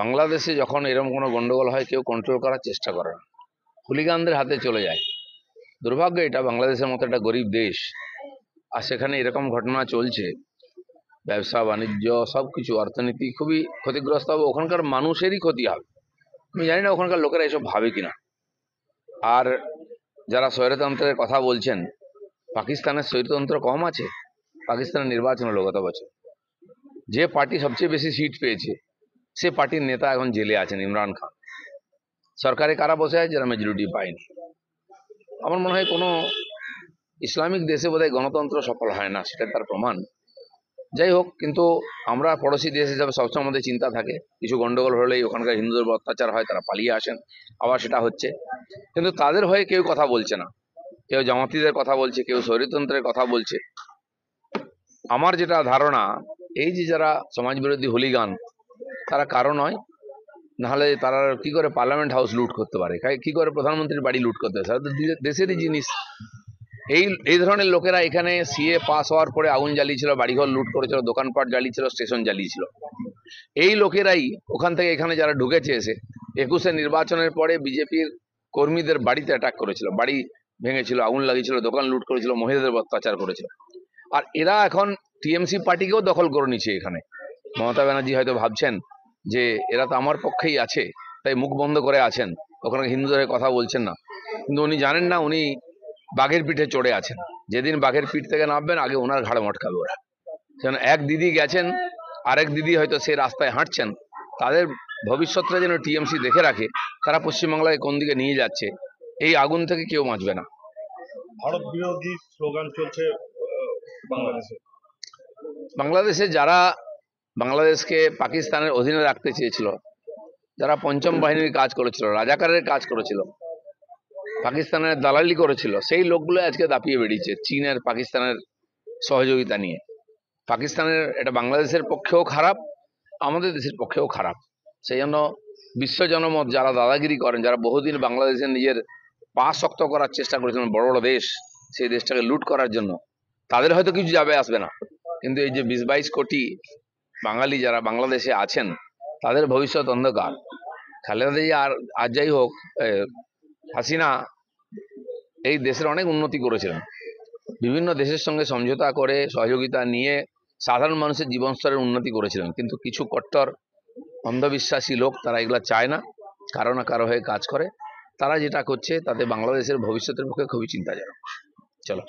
বাংলাদেশে যখন এরকম কোনো গন্ডগোল হয় কেউ কন্ট্রোল করার চেষ্টা করে না, হুলিগানদের হাতে চলে যায়। দুর্ভাগ্য, এটা বাংলাদেশের মতো একটা গরিব দেশ, আর সেখানে এরকম ঘটনা চলছে। ব্যবসা বাণিজ্য সবকিছু, অর্থনীতি খুবই ক্ষতিগ্রস্ত হবে, ওখানকার মানুষেরই ক্ষতি হবে। আমি জানি না ওখানকার লোকেরা এসব ভাবে কিনা। আর যারা স্বৈরতন্ত্রের কথা বলছেন, পাকিস্তানের স্বৈরতন্ত্র কম আছে? পাকিস্তানের নির্বাচন হলো গত বছর, যে পার্টি সবচেয়ে বেশি সিট পেয়েছে সে পার্টির নেতা এখন জেলে আছেন, ইমরান খান। সরকারে কারা বসে আছে? যারা মেজরিটি পায়নি। আমার মনে হয় কোনো ইসলামিক দেশে বোধহয় গণতন্ত্র সফল হয় না, সেটা তার প্রমাণ। যাই হোক, কিন্তু আমরা পড়োশি দেশ হিসাবে সবসময় আমাদের চিন্তা থাকে, কিছু গন্ডগোল হলেই ওখানকার হিন্দুদের উপর অত্যাচার হয়, তারা পালিয়ে আসেন, আবার সেটা হচ্ছে। কিন্তু তাদের হয়ে কেউ কথা বলছে না, কেউ জামাতিদের কথা বলছে, কেউ স্বৈরতন্ত্রের কথা বলছে। আমার যেটা ধারণা, এই যে যারা সমাজ বিরোধী হুলিগান, তারা কারো নয়, নাহলে তারা কি করে পার্লামেন্ট হাউস লুট করতে পারে, কি করে প্রধানমন্ত্রীর বাড়ি লুট করতে পারে? তো দেশেরই জিনিস। এই ধরনের লোকেরা এখানে সিএ পাস হওয়ার পরে আগুন জ্বালিয়েছিল, বাড়িঘর লুট করেছিল, দোকানপাট জ্বালিয়েছিল, স্টেশন জ্বালিয়েছিল। এই লোকেরাই ওখান থেকে এখানে যারা ঢুকেছে এসে 21-এ নির্বাচনের পরে বিজেপির কর্মীদের বাড়িতে অ্যাটাক করেছিল, বাড়ি ভেঙেছিল, আগুন লাগিয়েছিল, দোকান লুট করেছিল, মহিলাদের অত্যাচার করেছিল। আর এরা এখন টিএমসি পার্টিকেও দখল করে নিচ্ছে এখানে। মমতা ব্যানার্জি হয়তো ভাবছেন যে এরা তো আমার পক্ষেই আছে, তাই মুখ বন্ধ করে আছেন, ওখানে হিন্দুদের কথা বলছেন না। কিন্তু উনি জানেন না, উনি বাঘের পিঠে চড়ে আছেন। যেদিন বাঘের পিঠ থেকে নামবেন, আগে ওনার ঘাড়ে মটকাবে ওরা। যেন এক দিদি গেছেন, আরেক দিদি হয়তো সে রাস্তায় হাঁটছেন, তাদের ভবিষ্যৎটা যেন টিএমসি দেখে রাখে, তারা পশ্চিমবাংলায় কোন দিকে নিয়ে যাচ্ছে, এই আগুন থেকে কেউ বাঁচবে না। ভারত বিরোধী স্লোগান চলছে বাংলাদেশে যারা বাংলাদেশকে পাকিস্তানের অধীনে রাখতে চেয়েছিল, যারা পঞ্চম বাহিনীর কাজ করেছিল, রাজাকারের কাজ করেছিল, পাকিস্তানের দালালি করেছিল, সেই লোকগুলো আজকে দাপিয়ে বেরিয়েছে চীনের, পাকিস্তানের সহযোগিতা নিয়ে। পাকিস্তানের এটা বাংলাদেশের পক্ষেও খারাপ, আমাদের দেশের পক্ষেও খারাপ। সেই জন্য বিশ্ব জনমত যারা দাদাগিরি করেন, যারা বহুদিন বাংলাদেশের নিজের পা শক্ত করার চেষ্টা করেছিলেন, বড় বড় দেশ সেই দেশটাকে লুট করার জন্য, তাদের হয়তো কিছু যাবে আসবে না, কিন্তু এই যে 20-22 কোটি বাঙালি যারা বাংলাদেশে আছেন, তাদের ভবিষ্যৎ অন্ধকার। খালেদা জিয়া আর যাই হোক, হাসিনা এই দেশের অনেক উন্নতি করেছিলেন, বিভিন্ন দেশের সঙ্গে সমঝোতা করে সহযোগিতা নিয়ে সাধারণ মানুষের জীবন স্তরের উন্নতি করেছিলেন। কিন্তু কিছু কট্টর অন্ধবিশ্বাসী লোক, তারা এগুলা চায় না, কারো না কারো হয়ে কাজ করে। তারা যেটা করছে তাতে বাংলাদেশের ভবিষ্যতের পক্ষে খুবই চিন্তাজনক। চলো।